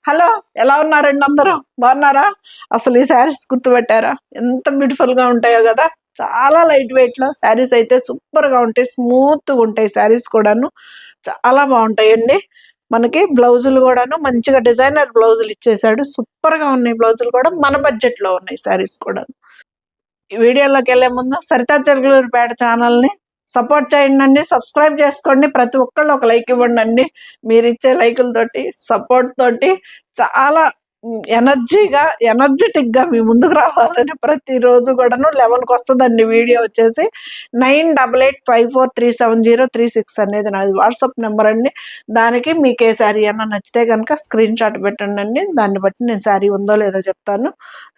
Hello, ఎలా ఉన్నారండి అందరూ? బాగున్నారా? అసలు ఈ శారీస్ గుర్తుపెట్టారా? ఎంత బ్యూటిఫుల్ గా ఉంటాయో కదా. చాలా లైట్ వెయిట్ లో శారీస్ అయితే సూపర్ గా ఉంటాయి, స్మూత్ గా ఉంటాయి శారీస్ కూడాను. చాలా బాగుంటాయండి. మనకి బ్లౌజులు కూడాను మంచిగా డిజైనర్ బ్లౌజులు ఇచ్చేసాడు. సూపర్ గా ఉన్నాయి బ్లౌజులు కూడా, మన బడ్జెట్ లో ఉన్నాయి శారీస్ కూడా. ఈ వీడియోలోకి వెళ్ళే ముందు సరితా తెలుగులూరుపేట ఛానల్ని సపోర్ట్ చేయండి, సబ్స్క్రైబ్ చేసుకోండి. ప్రతి ఒక్కళ్ళు ఒక లైక్ ఇవ్వండి అండి. మీరు ఇచ్చే లైకులతోటి, సపోర్ట్ తోటి చాలా ఎనర్జెటిక్గా మీ ముందుకు రావాలని ప్రతిరోజు కూడాను 11కి వస్తుందండి వీడియో వచ్చేసి. 9885437036 అనేది నాది వాట్సాప్ నెంబర్ అండి. దానికి మీకు ఏ శారీ అన్నా నచ్చితే కనుక స్క్రీన్ షాట్ పెట్టండి అండి. దాన్ని బట్టి నేను శారీ ఉందో లేదో చెప్తాను.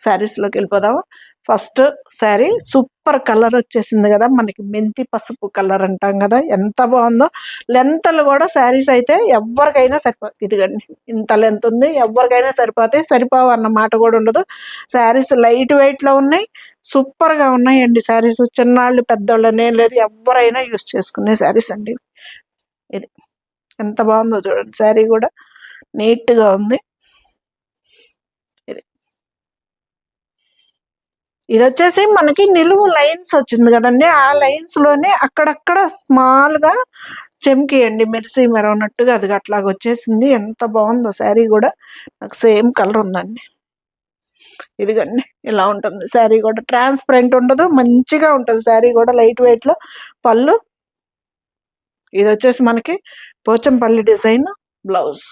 శారీస్లోకి వెళ్ళిపోదాము. ఫస్ట్ శారీ సూపర్ కలర్ వచ్చేసింది కదా, మనకి మెంతి పసుపు కలర్ అంటాం కదా, ఎంత బాగుందో. లెంత్లు కూడా శారీస్ అయితే ఎవరికైనా సరిపోతుంది. ఇదిగండి, ఇంత లెంత్ ఉంది, ఎవరికైనా సరిపోతాయి. సరిపోవు అన్న మాట కూడా ఉండదు. శారీస్ లైట్ వెయిట్లో ఉన్నాయి, సూపర్గా ఉన్నాయండి శారీస్. చిన్నాళ్ళు పెద్దోళ్ళనే లేదు, ఎవరైనా యూస్ చేసుకునే శారీస్ అండి. ఇది ఎంత బాగుందో చూడండి, శారీ కూడా నీట్గా ఉంది. ఇది వచ్చేసి మనకి నిలువు లైన్స్ వచ్చింది కదండి, ఆ లైన్స్ లోనే అక్కడక్కడ స్మాల్ గా చెమ్కి అండి, మెరిసి మెరవనట్టుగా అది అట్లాగ వచ్చేసింది. ఎంత బాగుందో శారీ కూడా. నాకు సేమ్ కలర్ ఉందండి. ఇదిగండి, ఇలా ఉంటుంది శారీ కూడా. ట్రాన్స్పరెంట్ ఉండదు, మంచిగా ఉంటుంది శారీ కూడా, లైట్ వెయిట్ లో. పళ్ళు ఇది వచ్చేసి మనకి పోచంపల్లి డిజైన్ బ్లౌజ్.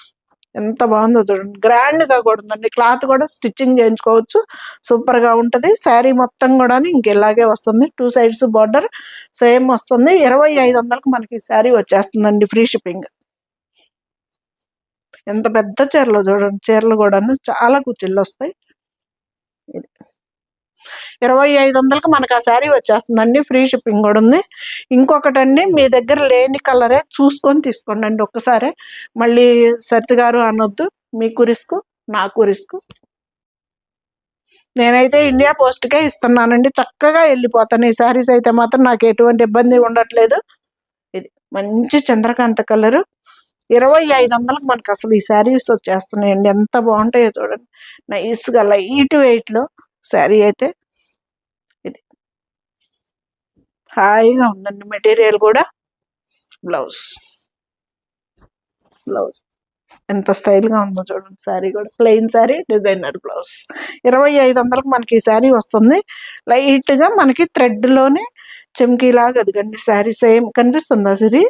ఎంత బాగుందో చూడండి, గ్రాండ్ గా కూడా ఉందండి. క్లాత్ కూడా స్టిచ్చింగ్ చేయించుకోవచ్చు, సూపర్ గా ఉంటది. శారీ మొత్తం కూడా ఇంకెలాగే వస్తుంది. 2 సైడ్స్ బార్డర్ సేమ్ వస్తుంది. 2500కు మనకి శారీ వచ్చేస్తుందండి, ఫ్రీ షిప్పింగ్. ఎంత పెద్ద చీరలో చూడండి, చీరలు కూడాను చాలా కుర్చీలు వస్తాయి. ఇది 2500కు మనకు ఆ శారీ వచ్చేస్తుందండి, ఫ్రీ షిప్పింగ్ కూడా ఉంది. ఇంకొకటండి, మీ దగ్గర లేని కలరే చూసుకొని తీసుకోండి అండి ఒక్కసారి. మళ్ళీ సరిత గారు అనొద్దు, మీకు రిస్క్ నాకు రిస్క్. నేనైతే ఇండియా పోస్ట్కే ఇస్తున్నానండి, చక్కగా వెళ్ళిపోతాను. ఈ శారీస్ అయితే మాత్రం నాకు ఎటువంటి ఇబ్బంది ఉండట్లేదు. ఇది మంచి చంద్రకాంత కలరు. 2500కు మనకు అసలు ఈ శారీస్ వచ్చేస్తున్నాయండి. ఎంత బాగుంటాయో చూడండి, నైస్గా లైట్ వెయిట్లో శారీ అయితే. ఇది హాయిగా ఉందండి మెటీరియల్ కూడా. బ్లౌజ్ ఎంత స్టైల్గా ఉందో చూడండి, శారీ కూడా ప్లెయిన్ శారీ, డిజైనర్ బ్లౌజ్. 2500కు మనకి ఈ శారీ వస్తుంది. లైట్గా మనకి థ్రెడ్లోనే చెమ్కీలాగా అదిగండి శారీ. సేమ్ కనిపిస్తుందా సిరి?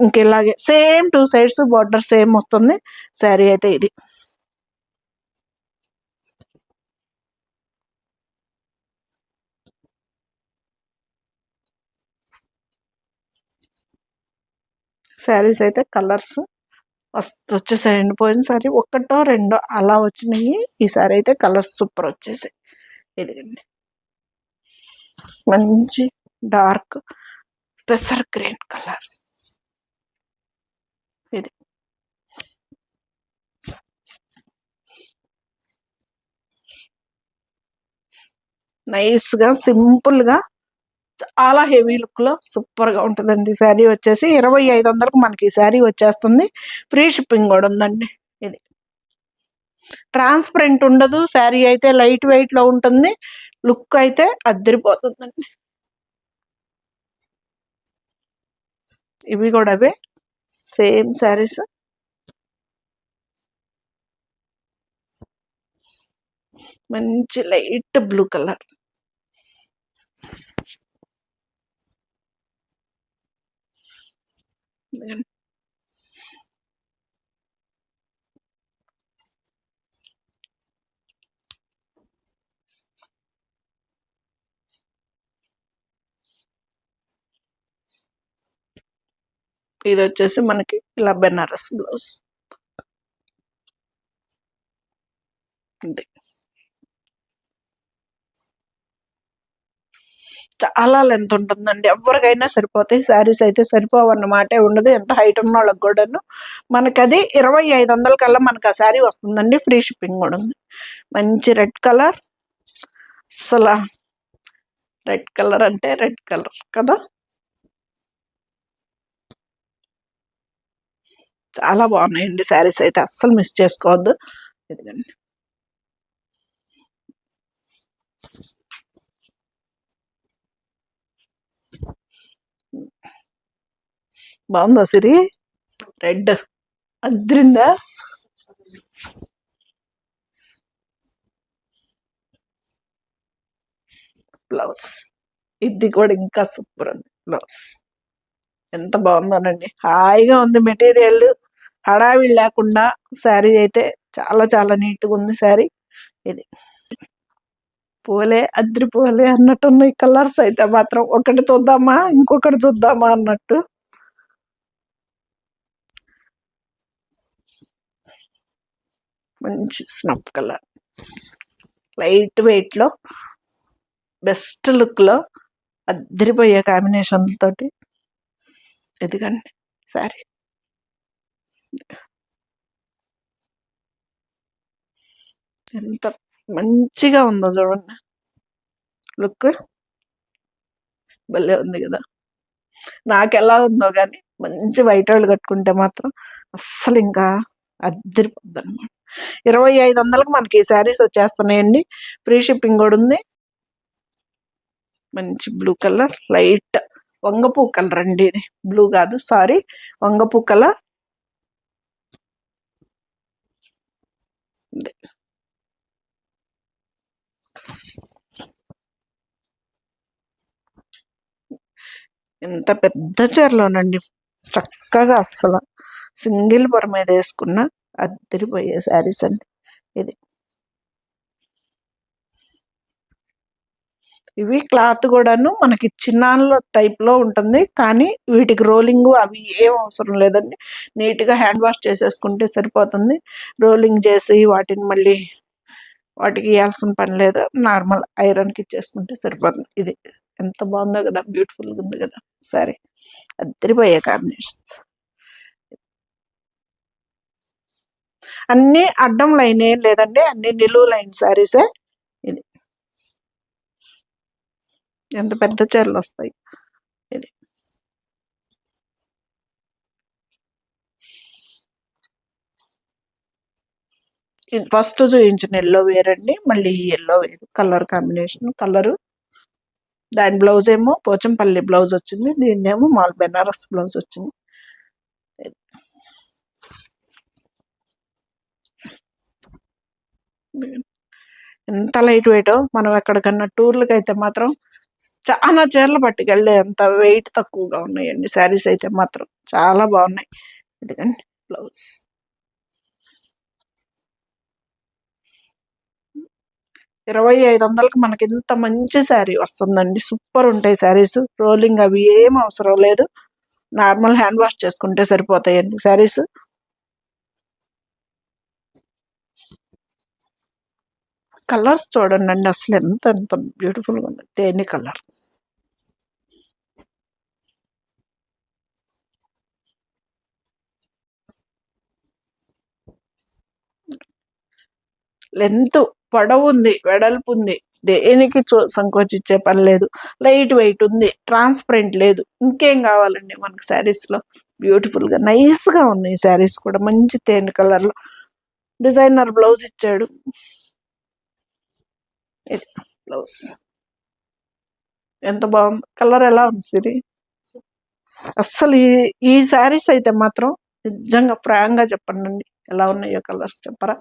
ఇంకెలాగే సేమ్ 2 సైడ్స్ బార్డర్ సేమ్ వస్తుంది శారీ అయితే. ఇది శారీస్ అయితే కలర్స్ వచ్చేసాయండి. పోయినసారి ఒకటో రెండో అలా వచ్చినాయి, ఈసారి అయితే కలర్స్ సూపర్ వచ్చేసాయి. ఇదిగండి, మంచి డార్క్ పెసర్ గ్రీన్ కలర్. ఇది నైస్గా సింపుల్గా చాలా హెవీ లుక్లో సూపర్గా ఉంటుందండి. శారీ వచ్చేసి 2500కు మనకి ఈ శారీ వచ్చేస్తుంది, ఫ్రీ షిప్పింగ్ కూడా ఉందండి. ఇది ట్రాన్స్పరెంట్ ఉండదు శారీ అయితే, లైట్ వెయిట్లో ఉంటుంది. లుక్ అయితే అద్దరిపోతుందండి. ఇవి కూడా అవే సేమ్ శారీస్. మంచి లైట్ బ్లూ కలర్. ఇది వచ్చేసి మనకి ఇలా బెనారస్ బ్లౌజ్. చాలా లెంత్ ఉంటుందండి, ఎవరికైనా సరిపోతాయి శారీస్ అయితే. సరిపోవన్నమాటే ఉండదు, ఎంత హైట్ ఉన్న వాళ్ళకి కూడాను. మనకి అది 2500 కల్లా మనకు ఆ శారీ వస్తుందండి, ఫ్రీ షిప్పింగ్ కూడా ఉంది. మంచి రెడ్ కలర్. అసలు రెడ్ కలర్ అంటే రెడ్ కలర్ కదా, చాలా బాగున్నాయండి శారీస్ అయితే, అస్సలు మిస్ చేసుకోవద్దు. ఇదిగండి. బాగుందా సిరి? రెడ్ అద్రిందా? బ్లౌజ్ ఇది కూడా ఇంకా సూపర్ ఉంది. బ్లౌజ్ ఎంత బాగుందోనండి, హాయిగా ఉంది మెటీరియల్, హడావిడి లేకుండా శారీ అయితే చాలా చాలా నీట్గా ఉంది శారీ. ఇది పోలే అద్రి పోలే అన్నట్టున్నాయి కలర్స్ అయితే మాత్రం. ఒకటి చూద్దామా ఇంకొకటి చూద్దామా అన్నట్టు. మంచి స్నఫ్ కలర్, లైట్ వెయిట్ లో, బెస్ట్ లుక్ లో, అద్దరిపోయే కాంబినేషన్ తోటి. ఎదిగండి సారీ, ఎంత మంచిగా ఉందో చూడండి, లుక్ భలే ఉంది కదా. నాకెలా ఉందో కానీ మంచి వైట్ వాళ్ళు కట్టుకుంటే మాత్రం అస్సలు ఇంకా అద్దరిపోద్ది అనమాట. 2500కి మనకి ఈ శారీస్ వచ్చేస్తున్నాయండి. ఫ్రీ షిప్పింగ్ కూడా ఉంది. మంచి బ్లూ కలర్, లైట్ వంగపూ కలర్ అండి ఇది, బ్లూ కాదు సారీ, వంగపూ కలర్. ఎంత పెద్ద చీరలోనండి, చక్కగా అసలు సింగిల్ పొర మీద వేసుకున్న అద్దరిపోయే శారీస్ అండి. ఇది ఇవి క్లాత్ కూడాను మనకి చిన్నాన్ల టైప్ లో ఉంటుంది, కానీ వీటికి రోలింగ్ అవి ఏం అవసరం లేదండి. నీట్ గా హ్యాండ్ వాష్ చేసేసుకుంటే సరిపోతుంది. రోలింగ్ చేసి వాటిని మళ్ళీ వాటికి వేయాల్సిన పని లేదు, నార్మల్ ఐరన్కి ఇచ్చేసుకుంటే సరిపోతుంది. ఇది ఎంత బాగుందో కదా, బ్యూటిఫుల్గా ఉంది కదా సరే, అద్దరిపోయే కాంబినేషన్స్. అన్ని అడ్డం లైన్ ఏం లేదండి, అన్ని నిలువు లైన్ శారీసే. ఇది ఎంత పెద్ద చీరలు వస్తాయి. ఇది ఫస్ట్ చూపించిన ఎల్లో వేరండి, మళ్ళీ ఎల్లో వేరు, కలర్ కాంబినేషన్ కలరు. దాని బ్లౌజ్ ఏమో పోచంపల్లి బ్లౌజ్ వచ్చింది, దీన్నేమో మాల్ బెనారస్ బ్లౌజ్ వచ్చింది. ఎంత లైట్ వెయిట్, మనం ఎక్కడికన్నా టూర్లకి అయితే మాత్రం చాలా చీరలు పట్టుకెళ్ళే అంత వెయిట్ తక్కువగా ఉన్నాయండి శారీస్ అయితే మాత్రం, చాలా బాగున్నాయి. ఎందుకండి బ్లౌజ్ 2500కి మనకి ఇంత మంచి శారీ వస్తుందండి. సూపర్ ఉంటాయి శారీస్, రోలింగ్ అవి ఏం అవసరం లేదు, నార్మల్ హ్యాండ్ వాష్ చేసుకుంటే సరిపోతాయండి శారీస్. కలర్స్ చూడండి అసలు ఎంత ఎంత బ్యూటిఫుల్గా ఉంది, తేనె కలర్. లెంత్ పొడవు ఉంది, వెడల్పు ఉంది, దేనికి సంకోచించే పని లేదు. లైట్ వెయిట్ ఉంది, ట్రాన్స్పరెంట్ లేదు, ఇంకేం కావాలండి మనకి శారీస్ లో. బ్యూటిఫుల్ గా నైస్ గా ఉంది ఈ శారీస్ కూడా, మంచి తేనె కలర్ లో డిజైనర్ బ్లౌజ్ ఇచ్చాడు. ఇది బ్లౌజ్ ఎంత బాగుంది, కలర్ ఎలా ఉంది సిరి? అస్సలు ఈ శారీస్ అయితే మాత్రం నిజంగా ఫ్రాంక్ గా చెప్పండి, ఎలా ఉన్నాయో కలర్స్ చెప్పరా?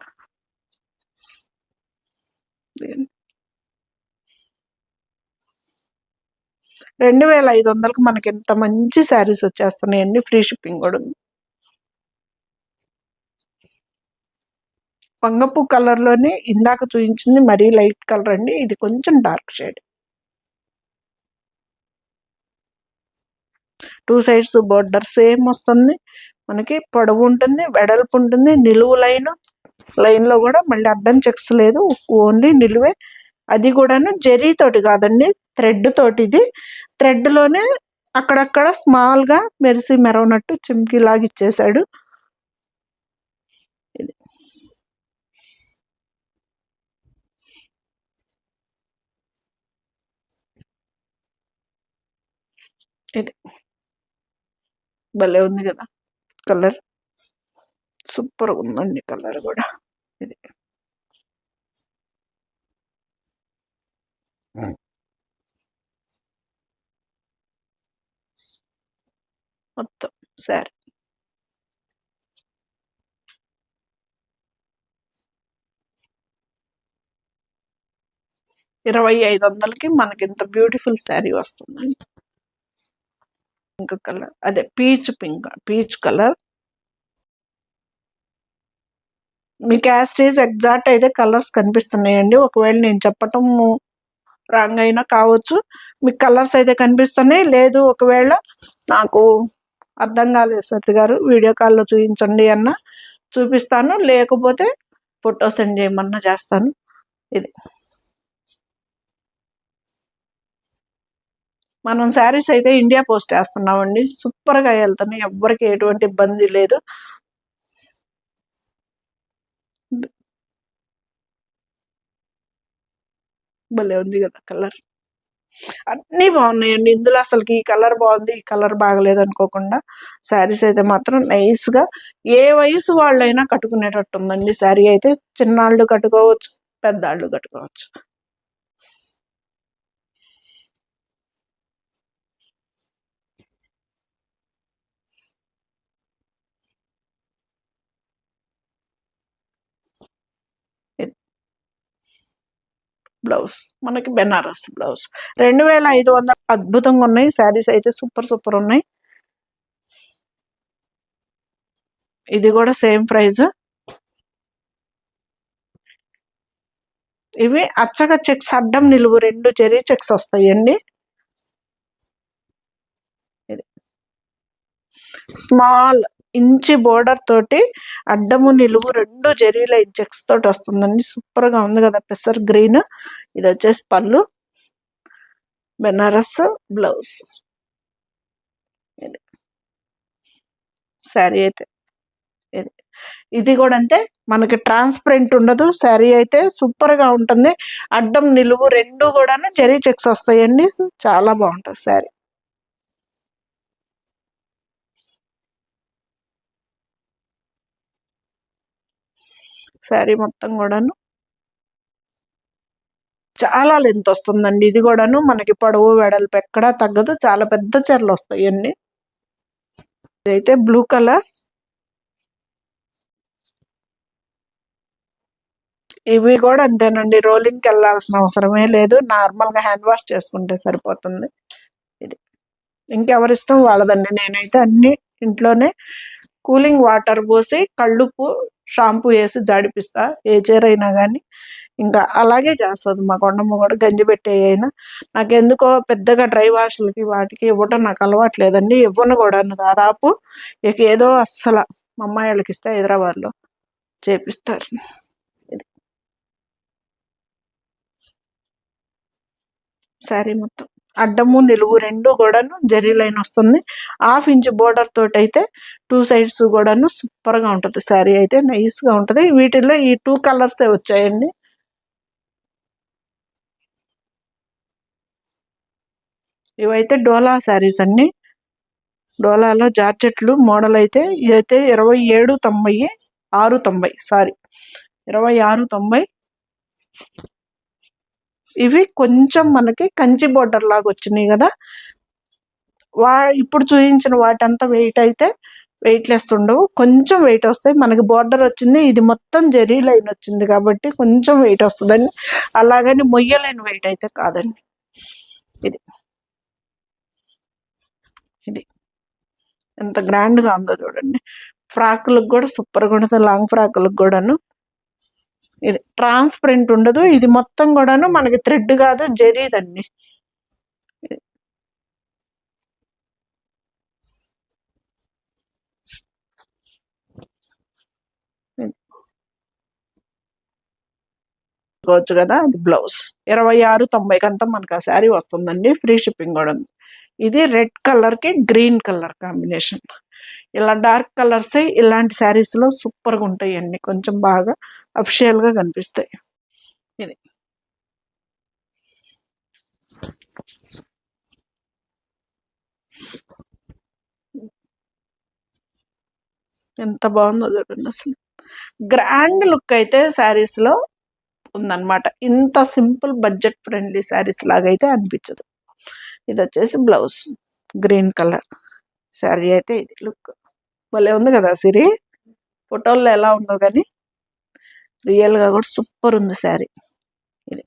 2500కి మనకి ఎంత మంచి శారీస్ వచ్చేస్తున్నాయండి. ఫ్రీ షిప్పింగ్ కూడా ఉంది. వంగపు కలర్ లోనే ఇందాక చూపించింది మరీ లైట్ కలర్ అండి, ఇది కొంచెం dark shade. 2 sides border same వస్తుంది మనకి, పొడవు ఉంటుంది, వెడల్పు ఉంటుంది, నిలువు లైన్ లో కూడా మళ్ళీ అడ్డం చెక్స్ లేదు, ఓన్లీ నిలువే. అది కూడాను జరీ తోటి కాదండి, థ్రెడ్ తోటి. ఇది థ్రెడ్ లోనే అక్కడక్కడ స్మాల్ గా మెరిసి మెరవనట్టు చిమ్కి లాగా ఇచ్చేసాడు. ఇది ఇది భలే ఉంది కదా కలర్. సూపర్ ఉందండి కలర్ కూడా. ఇది మొత్తం శారీ 2500కి మనకి ఇంత బ్యూటిఫుల్ శారీ వస్తుందండి. పింక్ కలర్, అదే పీచ్ కలర్. మీకు యాస్టీజ్ ఎగ్జాక్ట్ అయితే కలర్స్ కనిపిస్తున్నాయండి. ఒకవేళ నేను చెప్పటం రాంగ్ అయినా కావచ్చు. మీకు కలర్స్ అయితే కనిపిస్తున్నాయి. లేదు ఒకవేళ నాకు అర్థం కాలేదు సత్య గారు, వీడియో కాల్లో చూపించండి అన్న చూపిస్తాను, లేకపోతే ఫోటో సెండ్ చేయమన్నా చేస్తాను. ఇది మనం శారీస్ అయితే ఇండియా పోస్ట్ వేస్తున్నామండి. సూపర్గా వెళ్తున్నాయి, ఎవ్వరికి ఎటువంటి ఇబ్బంది లేదు. భలే ఉంది కదా కలర్. అన్నీ బాగున్నాయండి ఇందులో. అసలుకి ఈ కలర్ బాగుంది, ఈ కలర్ బాగలేదు అనుకోకుండా శారీస్ అయితే మాత్రం నైస్గా ఏ వయసు వాళ్ళైనా కట్టుకునేటట్టు ఉందండి. శారీ అయితే చిన్నాళ్ళు కట్టుకోవచ్చు, పెద్దాళ్ళు కట్టుకోవచ్చు. బ్లౌజ్ మనకి బెనారస్ బ్లౌజ్ 2500. అద్భుతంగా ఉన్నాయి శారీస్ అయితే, సూపర్ ఉన్నాయి. ఇది కూడా సేమ్ ప్రైజ్. ఇవి అచ్చగా చెక్స్, అడ్డం నిలువు 2 జరీ చెక్స్ వస్తాయండి. ఇది స్మాల్ ఇంచి బోర్డర్ తోటి అడ్డము నిలువు 2 జరీ లైన్ చెక్స్ తోటి వస్తుందండి. సూపర్ గా ఉంది కదా, పెసర్ గ్రీన్. ఇది వచ్చేసి పళ్ళు, బెనారస్ బ్లౌజ్. ఇది శారీ అయితే ఇది కూడా అంతే, మనకి ట్రాన్స్పరెంట్ ఉండదు. శారీ అయితే సూపర్ గా ఉంటుంది. అడ్డం నిలువు 2 కూడాను జరీ చెక్స్ వస్తాయండి. చాలా బాగుంటుంది శారీ. శారీ మొత్తం కూడాను చాలా లెంత్ వస్తుందండి. ఇది కూడాను మనకి పొడవు వెడల్పు ఎక్కడా తగ్గదు. చాలా పెద్ద చీరలు వస్తాయండి. ఇదైతే బ్లూ కలర్. ఇవి కూడా అంతేనండి, రోలింగ్కి వెళ్ళాల్సిన అవసరమే లేదు. నార్మల్గా హ్యాండ్ వాష్ చేసుకుంటే సరిపోతుంది. ఇది ఇంకెవరిష్టం వాళ్ళదండి. నేనైతే అన్ని ఇంట్లోనే కూలింగ్ వాటర్ పోసి కళ్ళుప్పు షాంపూ వేసి జాడిపిస్తా, ఏ చీర అయినా కానీ. ఇంకా అలాగే చేస్తుంది మా కొండమ్మ కూడా, గంజి పెట్టేయైనా. నాకెందుకో పెద్దగా డ్రై వాష్లకి వాటికి ఇవ్వటం నాకు అలవాట్లేదండి, ఇవ్వను కూడా దాదాపు. ఇక ఏదో అస్సలు మా అమ్మాయి వాళ్ళకి ఇస్తే హైదరాబాద్లో చేపిస్తారు. ఇది శారీ మొత్తం అడ్డము నిలువు 2 కూడాను జరీ లైన్ వస్తుంది. 1/2 ఇంచ్ బోర్డర్ తోటి అయితే 2 సైడ్స్ కూడాను సూపర్ గా ఉంటుంది. శారీ అయితే నైస్ గా ఉంటుంది. వీటిల్లో ఈ 2 కలర్స్ వచ్చాయండి. ఇవైతే డోలా శారీస్ అండి. డోలాలో జార్జెట్లు మోడల్ అయితే ఇదైతే 2790, 690, సారీ 2690. ఇవి కొంచెం మనకి కంచి బోర్డర్ లాగా వచ్చినాయి కదా. ఇప్పుడు చూపించిన వాటంతా వెయిట్ అయితే వెయిట్ లెస్ ఉండవు, కొంచెం వెయిట్ వస్తాయి. మనకి బోర్డర్ వచ్చింది, ఇది మొత్తం జరీ లైన్ వచ్చింది కాబట్టి కొంచెం వెయిట్ వస్తుందండి. అలాగని మొయ్యలేని వెయిట్ అయితే కాదండి. ఇది ఇది ఎంత గ్రాండ్గా ఉందో చూడండి. ఫ్రాకులకు కూడా సూపర్గా ఉంటుంది, లాంగ్ ఫ్రాకులకు కూడాను. ఇది ట్రాన్స్పరెంట్ ఉండదు. ఇది మొత్తం కూడాను మనకి థ్రెడ్ కాదు, జరీదండి. వచ్చు కదా, అది బ్లౌజ్. 2690 అంతా మనకు ఆ శారీ వస్తుందండి. ఫ్రీ షిప్పింగ్ కూడా ఉంది. ఇది రెడ్ కలర్ కి గ్రీన్ కలర్ కాంబినేషన్. ఇలా డార్క్ కలర్స్ ఇలాంటి శారీస్ లో సూపర్ గా ఉంటాయండి, కొంచెం బాగా అఫిషియల్ గా కనిపిస్తాయి. ఇది ఎంత బాగుందో చూడండి. అసలు గ్రాండ్ లుక్ అయితే శారీస్లో ఉందన్నమాట. ఇంత సింపుల్ బడ్జెట్ ఫ్రెండ్లీ శారీస్ లాగా అయితే అనిపించదు. ఇది వచ్చేసి బ్లౌజ్ గ్రీన్ కలర్ శారీ అయితే ఇది లుక్ భలే ఉంది కదా సిరి. ఫోటోల్లో ఎలా ఉందో కానీ రియల్గా కూడా సూపర్ ఉంది శారీ. ఇది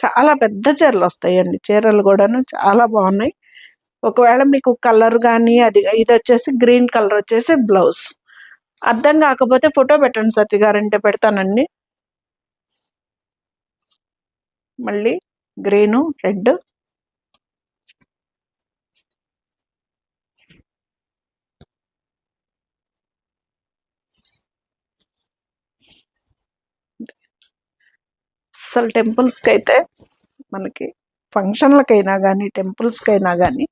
చాలా పెద్ద చీరలు వస్తాయండి. చీరలు కూడాను చాలా బాగున్నాయి. ఒకవేళ మీకు కలర్ కానీ అది ఇది వచ్చేసి గ్రీన్ కలర్ వచ్చేసి బ్లౌజ్. అర్థం కాకపోతే ఫోటో పెట్టండి సత్య గారంటే పెడతానండి. మళ్ళీ గ్రీను రెడ్ అసలు టెంపుల్స్కి అయితే మనకి ఫంక్షన్లకైనా కానీ టెంపుల్స్కైనా కానీ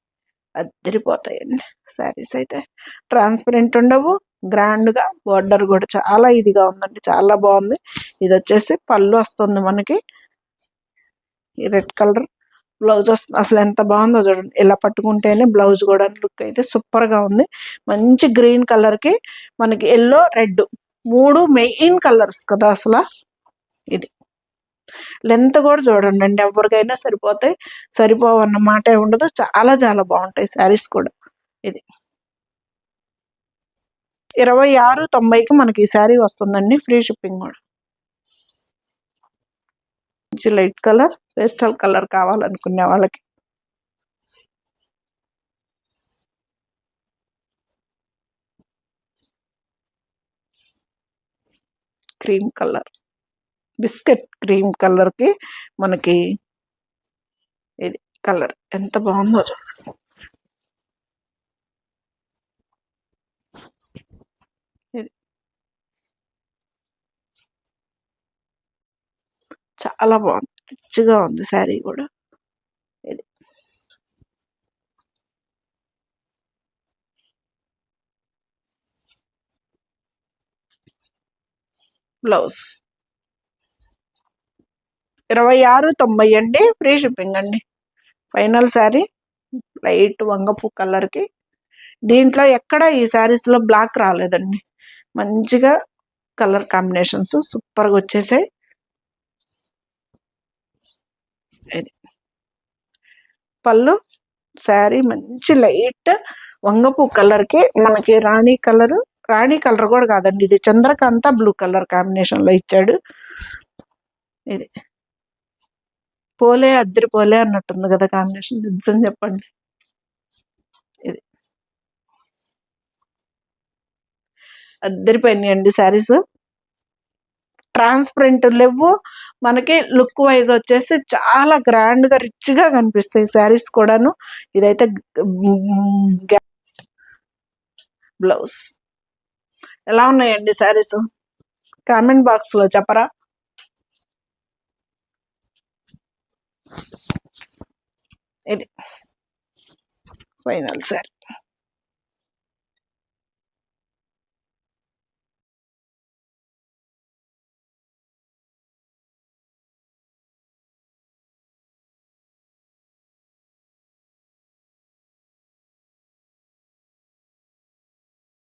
అద్దరిపోతాయండి శారీస్ అయితే. ట్రాన్స్పరెంట్ ఉండవు, గ్రాండ్గా బార్డర్ కూడా చాలా ఇదిగా ఉందండి, చాలా బాగుంది. ఇది వచ్చేసి పళ్ళు వస్తుంది మనకి, ఈ రెడ్ కలర్ బ్లౌజ్ వస్తుంది. అసలు ఎంత బాగుందో చూడండి. ఇలా పట్టుకుంటేనే బ్లౌజ్ కూడా లుక్ అయితే సూపర్గా ఉంది. మంచి గ్రీన్ కలర్కి మనకి ఎల్లో రెడ్ 3 మెయిన్ కలర్స్ కదా అసలు. ఇది లెంత్ కూడా చూడండి అండి, ఎవరికైనా సరిపోతాయి, సరిపోవన్న మాటే ఉండదు. చాలా చాలా బాగుంటాయి శారీస్ కూడా. ఇది 2690కి మనకి ఈ శారీ వస్తుందండి, ఫ్రీ షిప్పింగ్ కూడా. మంచి లైట్ కలర్, పేస్టల్ కలర్ కావాలనుకునే వాళ్ళకి క్రీమ్ కలర్, బిస్కెట్ క్రీమ్ కలర్కి మనకి ఇది కలర్ ఎంత బాగుందో. ఇది చాలా బాగుంది, రిచ్గా ఉంది శారీ కూడా. ఇది బ్లౌజ్ 2690 అండి, ఫ్రీ షిప్పింగ్ అండి. ఫైనల్ శారీ లైట్ వంగపు కలర్కి. దీంట్లో ఎక్కడ ఈ శారీస్లో బ్లాక్ రాలేదండి, మంచిగా కలర్ కాంబినేషన్స్ సూపర్గా వచ్చేసాయి. ఇది పళ్ళు శారీ మంచి లైట్ వంగపు కలర్కి మనకి రాణి కలర్ కూడా కాదండి, ఇది చంద్రకాంత బ్లూ కలర్ కాంబినేషన్లో ఇచ్చాడు. ఇది పోలే అద్దరి పోలే అన్నట్టుంది కదా కాంబినేషన్, నిజం చెప్పండి. ఇది అద్దరిపోయినాయండి శారీస్. ట్రాన్స్పరెంట్ లేవు మనకి, లుక్ వైజ్ వచ్చేసి చాలా గ్రాండ్గా రిచ్గా కనిపిస్తాయి శారీస్ కూడాను. ఇదైతే బ్లౌజ్. ఎలా ఉన్నాయండి శారీస్, కామెంట్ బాక్స్లో చెప్పరా. ఇది ఫైనల్ శారీ.